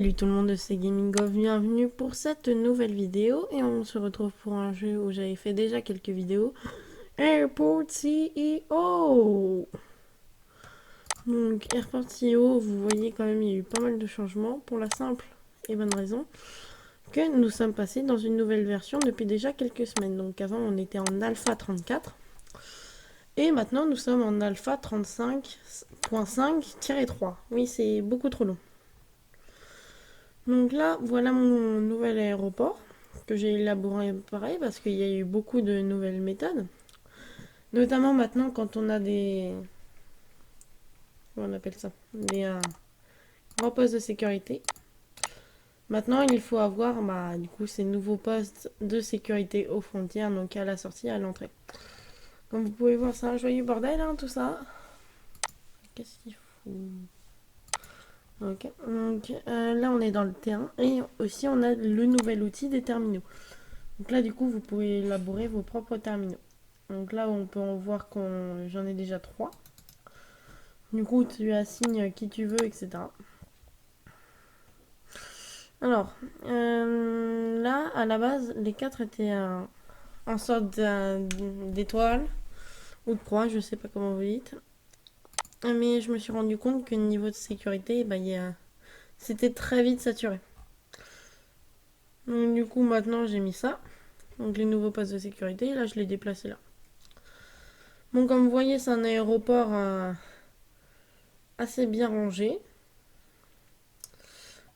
Salut tout le monde, c'est GamingGov, bienvenue pour cette nouvelle vidéo et on se retrouve pour un jeu où j'avais fait déjà quelques vidéos. Airport CEO. Donc Airport CEO, vous voyez quand même il y a eu pas mal de changements pour la simple et bonne raison que nous sommes passés dans une nouvelle version depuis déjà quelques semaines. Donc avant on était en alpha 34 et maintenant nous sommes en alpha 35.5-3. Oui, c'est beaucoup trop long. Donc là, voilà mon nouvel aéroport que j'ai élaboré pareil parce qu'il y a eu beaucoup de nouvelles méthodes. Notamment maintenant quand on a des... Comment on appelle ça? Des grands postes de sécurité. Maintenant, il faut avoir du coup ces nouveaux postes de sécurité aux frontières, donc à la sortie et à l'entrée. Comme vous pouvez voir, c'est un joyeux bordel, hein, tout ça. Qu'est-ce qu'il faut? Ok, donc là on est dans le terrain et aussi on a le nouvel outil des terminaux. Donc là du coup vous pouvez élaborer vos propres terminaux. Donc là on peut en voir qu'on j'en ai déjà 3. Du coup tu assignes qui tu veux, etc. Alors là à la base les 4 étaient en sorte d'étoile ou de croix, je sais pas comment vous dites. Mais je me suis rendu compte que niveau de sécurité, c'était très vite saturé. Donc du coup maintenant j'ai mis ça. Donc les nouveaux postes de sécurité, là je l'ai déplacé là. Bon, comme vous voyez, c'est un aéroport assez bien rangé.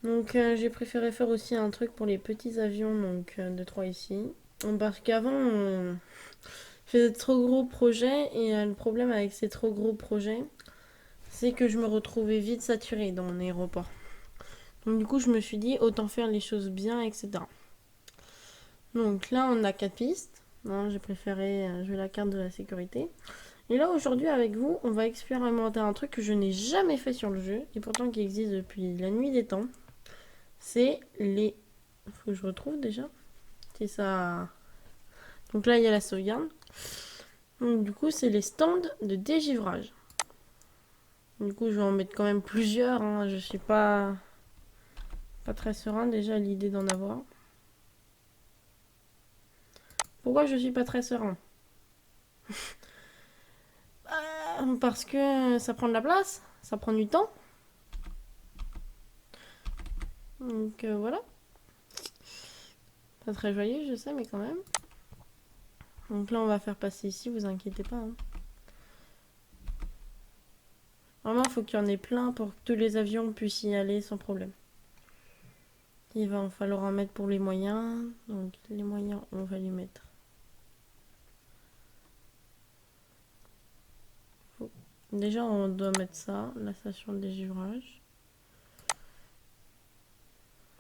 Donc j'ai préféré faire aussi un truc pour les petits avions donc, de 3 ici. Parce qu'avant, on faisait de trop gros projets et le problème avec ces trop gros projets, c'est que je me retrouvais vite saturée dans mon aéroport. Donc du coup, je me suis dit, autant faire les choses bien, etc. Donc là, on a 4 pistes. Non, j'ai préféré jouer la carte de la sécurité. Et là, aujourd'hui, avec vous, on va expérimenter un truc que je n'ai jamais fait sur le jeu, et pourtant qui existe depuis la nuit des temps. C'est les... Faut que je retrouve déjà. C'est ça. Donc là, il y a la sauvegarde. Donc du coup, c'est les stands de dégivrage. Du coup, je vais en mettre quand même plusieurs, hein. Je suis pas très serein déjà à l'idée d'en avoir. Pourquoi je suis pas très serein? Parce que ça prend de la place, ça prend du temps. Donc voilà. Pas très joyeux, je sais, mais quand même. Donc là, on va faire passer ici, vous inquiétez pas, hein. Vraiment, il faut qu'il y en ait plein pour que tous les avions puissent y aller sans problème. Il va en falloir en mettre pour les moyens. Donc les moyens, on va les mettre. Déjà, on doit mettre ça, la station de dégivrage.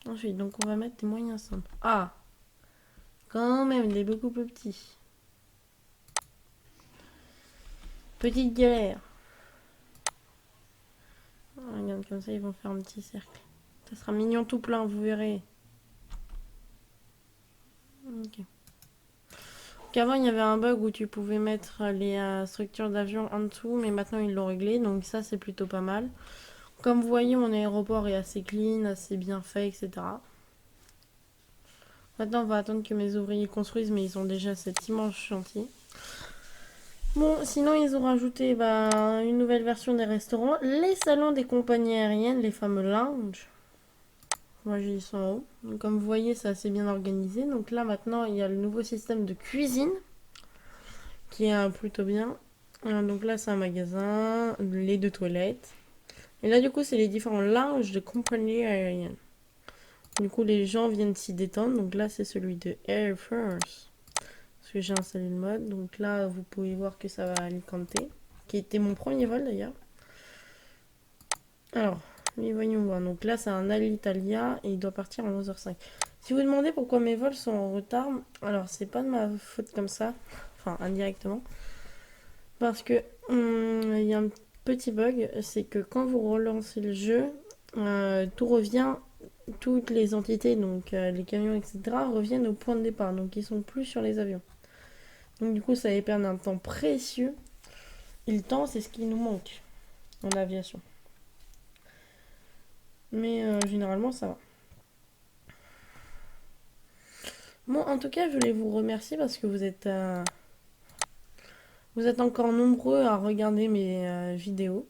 Ensuite, donc on va mettre des moyens simples. Ah, quand même, des beaucoup plus petits. Petite galère. Oh, regarde, comme ça, ils vont faire un petit cercle. Ça sera mignon tout plein, vous verrez. Ok. Qu'avant, il y avait un bug où tu pouvais mettre les structures d'avion en dessous, mais maintenant, ils l'ont réglé, donc ça, c'est plutôt pas mal. Comme vous voyez, mon aéroport est assez clean, assez bien fait, etc. Maintenant, on va attendre que mes ouvriers construisent, mais ils ont déjà cet immense chantier. Bon, sinon, ils ont rajouté une nouvelle version des restaurants, les salons des compagnies aériennes, les fameux lounges. Moi, ils sont en haut. Donc, comme vous voyez, c'est assez bien organisé. Donc là, maintenant, il y a le nouveau système de cuisine qui est plutôt bien. Donc là, c'est un magasin, les deux toilettes. Et là, du coup, c'est les différents lounges de compagnies aériennes. Du coup, les gens viennent s'y détendre. Donc là, c'est celui de Air France. Parce que j'ai installé le mode. Donc là, vous pouvez voir que ça va à Alicante. Qui était mon premier vol d'ailleurs. Alors, mais voyons voir. Donc là, c'est un Alitalia et il doit partir à 11h05. Si vous demandez pourquoi mes vols sont en retard, alors c'est pas de ma faute comme ça. Enfin, indirectement. Parce que il y a un petit bug. C'est que quand vous relancez le jeu, tout revient. Toutes les entités, donc les camions, etc., reviennent au point de départ. Donc ils sont plus sur les avions. Donc du coup, ça va perdre un temps précieux. Et le temps, c'est ce qui nous manque en aviation. Mais généralement, ça va. Bon, en tout cas, je voulais vous remercier parce que vous êtes encore nombreux à regarder mes vidéos.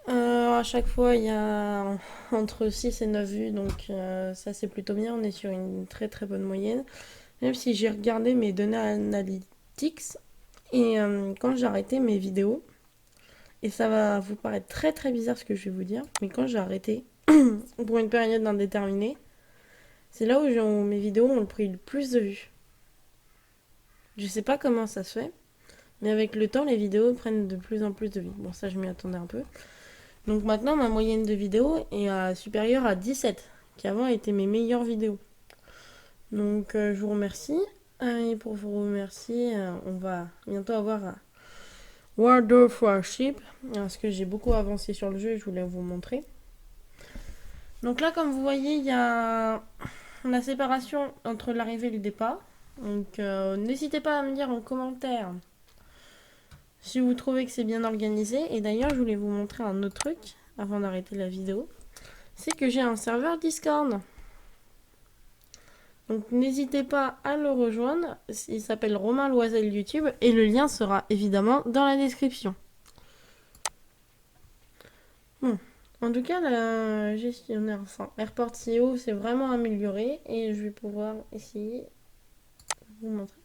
À chaque fois, il y a entre 6 et 9 vues, donc ça c'est plutôt bien. On est sur une très très bonne moyenne. Même si j'ai regardé mes données analytics et quand j'ai arrêté mes vidéos, et ça va vous paraître très très bizarre ce que je vais vous dire, mais quand j'ai arrêté pour une période indéterminée, c'est là où mes vidéos ont pris le plus de vues. Je sais pas comment ça se fait, mais avec le temps, les vidéos prennent de plus en plus de vues. Bon, ça je m'y attendais un peu. Donc maintenant, ma moyenne de vidéos est supérieure à 17, qui avant étaient mes meilleures vidéos. Donc je vous remercie. Et pour vous remercier, on va bientôt avoir World of Warship, parce que j'ai beaucoup avancé sur le jeu et je voulais vous montrer. Donc là, comme vous voyez, il y a la séparation entre l'arrivée et le départ. Donc n'hésitez pas à me dire en commentaire si vous trouvez que c'est bien organisé. Et d'ailleurs, je voulais vous montrer un autre truc avant d'arrêter la vidéo. C'est que j'ai un serveur Discord. Donc n'hésitez pas à le rejoindre. Il s'appelle Romain Loisel YouTube et le lien sera évidemment dans la description. Bon, en tout cas, la gestionnaire, enfin, Airport CEO s'est vraiment amélioré et je vais pouvoir essayer de vous montrer.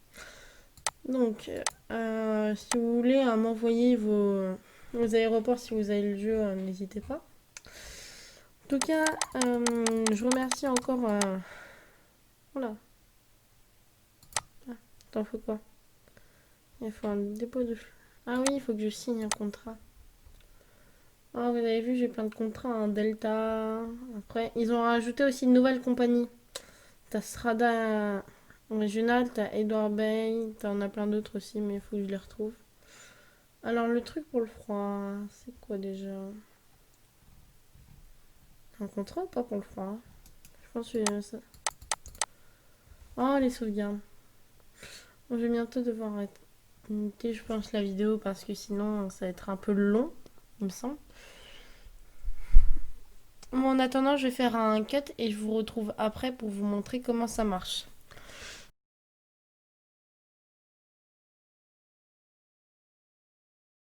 Donc, si vous voulez m'envoyer vos aéroports si vous avez le jeu, n'hésitez pas. En tout cas, je remercie encore. Voilà. Ah, t'en faut quoi? Il faut un dépôt de. Ah oui, il faut que je signe un contrat. Ah, vous avez vu, j'ai plein de contrats, hein. Delta. Après, ils ont rajouté aussi une nouvelle compagnie. T'as Strada Régional, t'as Edward Bay, t'en as plein d'autres aussi, mais il faut que je les retrouve. Alors, le truc pour le froid, c'est quoi déjà? Un contrat ou pas pour le froid? Je pense que ça. Oh, les sauvegardes. Bon, je vais bientôt devoir arrêter, je pense, la vidéo parce que sinon, ça va être un peu long, il me semble. Bon, en attendant, je vais faire un cut et je vous retrouve après pour vous montrer comment ça marche.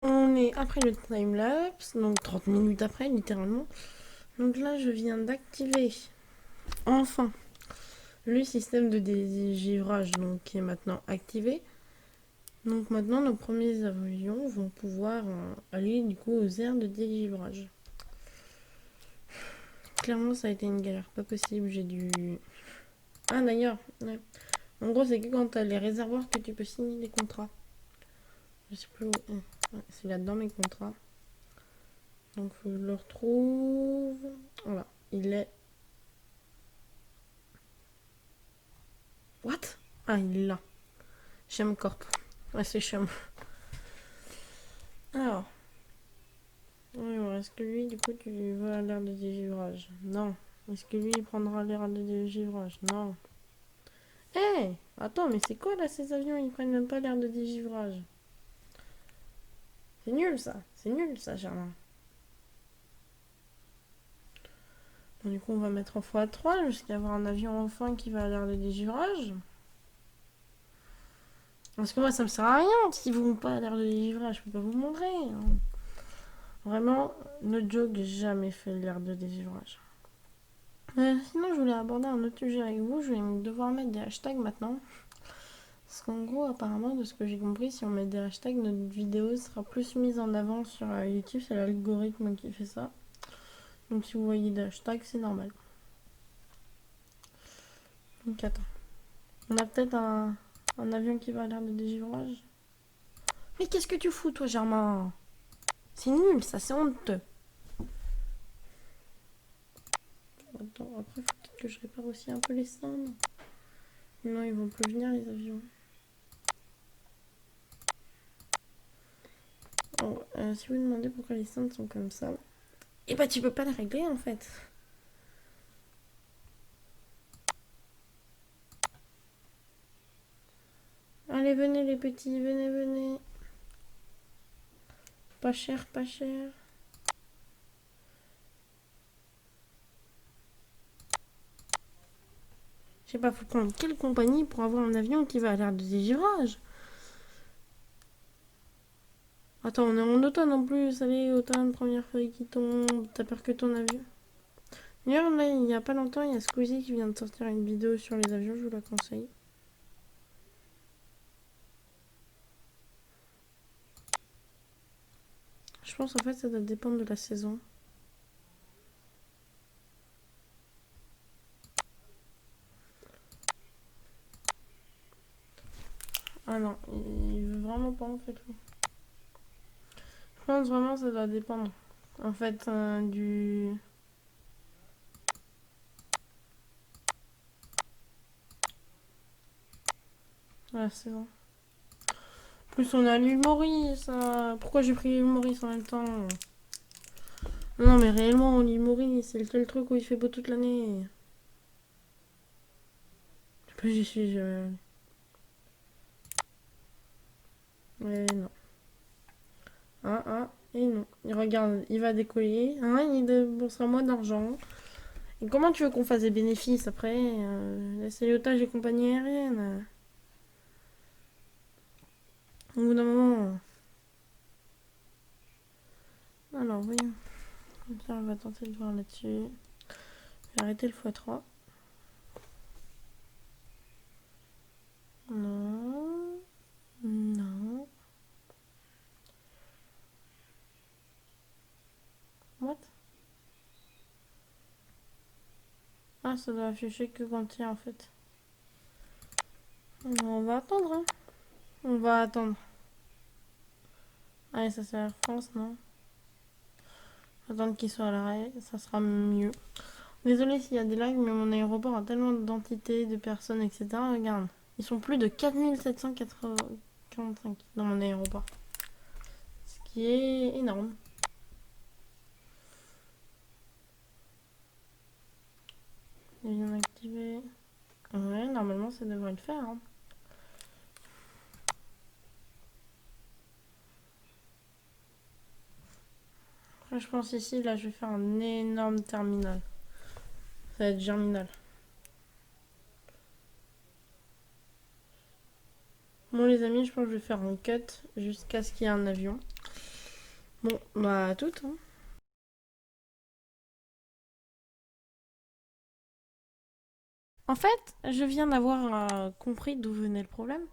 On est après le timelapse, donc 30 minutes après, littéralement. Donc là, je viens d'activer, enfin, le système de dégivrage donc, qui est maintenant activé. Donc maintenant, nos premiers avions vont pouvoir aller du coup aux aires de dégivrage. Clairement, ça a été une galère, pas possible, j'ai dû... Ah d'ailleurs, ouais. En gros, c'est que quand t'as les réservoirs que tu peux signer des contrats. Je sais plus où... Ouais, c'est là-dedans mes contrats. Donc faut que je le retrouve. Voilà, il est... What? Ah, il est là. Chum Corp. Ouais, c'est Chum. Alors. Oui, est-ce que lui, du coup, tu vas à l'aire de dégivrage? Non. Est-ce que lui, il prendra l'air de dégivrage? Non. Hé hey, attends, mais c'est quoi là ces avions? Ils prennent même pas l'air de dégivrage. C'est nul ça, Germain. Bon, du coup, on va mettre en x3 jusqu'à avoir un avion enfin qui va à l'air de dégivrage. Parce que moi, ça me sert à rien s'ils vont pas à l'air de dégivrage. Je peux pas vous montrer, hein. Vraiment, no joke, j'ai jamais fait l'air de dégivrage. Sinon, je voulais aborder un autre sujet avec vous. Je vais devoir mettre des hashtags maintenant. Parce qu'en gros, apparemment, de ce que j'ai compris, si on met des hashtags, notre vidéo sera plus mise en avant sur YouTube. C'est l'algorithme qui fait ça. Donc si vous voyez des hashtags, c'est normal. Donc attends. On a peut-être un avion qui va à l'air de dégivrage. Mais qu'est-ce que tu fous, toi, Germain? C'est nul, ça, c'est honteux. Attends, après, faut peut-être que je répare aussi un peu les stands. Non, ils vont plus venir, les avions. Oh, si vous demandez pourquoi les stands sont comme ça, et bah tu peux pas les régler en fait. Allez, venez les petits, venez, venez. Pas cher, pas cher. Je sais pas, faut prendre quelle compagnie pour avoir un avion qui va à l'ère de dégivrage? Attends, on est en automne en plus. Allez, automne, première feuille qui tombe. T'as peur que ton avion. D'ailleurs, là, il y a pas longtemps, il y a Squeezie qui vient de sortir une vidéo sur les avions, je vous la conseille. Je pense en fait ça doit dépendre de la saison. Ah non, il veut vraiment pas en fait lui. Je pense vraiment ça doit dépendre. En fait, du... la saison. Plus on a l'île Maurice. Pourquoi j'ai pris l'île Maurice en même temps? Non mais réellement l'île Maurice, c'est le seul truc où il fait beau toute l'année. En plus j'y suis jamais allée. Mais non. Et non. Il regarde, il va décoller. Il déboursera moins d'argent. Et comment tu veux qu'on fasse des bénéfices après? Laisser otages et compagnie aérienne. Au bout d'un moment. Alors, voyons. Comme ça, on va tenter de voir là-dessus. Je vais arrêter le x3. Non. Non. What? Ah, ça doit afficher que quand il y a en fait. On va attendre, hein. On va attendre. Allez, ça c'est Air France, non? Attendre qu'il soit à l'arrêt, ça sera mieux. Désolé s'il y a des lags, mais mon aéroport a tellement d'entités, de personnes, etc. Regarde, ils sont plus de 4745 dans mon aéroport. Ce qui est énorme. Ils viennent activer. Ouais, normalement ça devrait le faire. Hein. Après, je pense ici, là, je vais faire un énorme terminal. Ça va être germinal. Bon, les amis, je pense que je vais faire un cut jusqu'à ce qu'il y ait un avion. Bon, bah, à toutes. Hein. En fait, je viens d'avoir compris d'où venait le problème.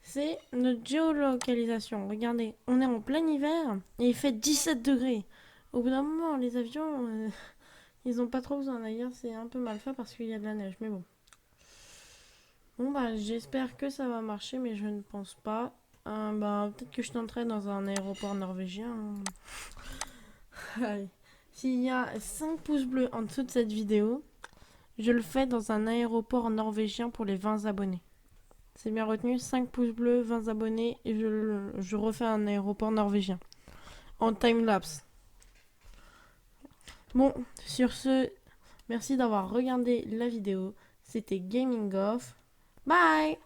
C'est notre géolocalisation. Regardez, on est en plein hiver et il fait 17 degrés. Au bout d'un moment, les avions, ils ont pas trop besoin. D'ailleurs, c'est un peu mal fait parce qu'il y a de la neige. Mais bon. Bon, bah, j'espère que ça va marcher, mais je ne pense pas. Bah, peut-être que je tenterai dans un aéroport norvégien. Allez. S'il y a 5 pouces bleus en dessous de cette vidéo, je le fais dans un aéroport norvégien pour les 20 abonnés. C'est bien retenu, 5 pouces bleus, 20 abonnés et je refais un aéroport norvégien. En time-lapse. Bon, sur ce, merci d'avoir regardé la vidéo. C'était Gaming Off. Bye!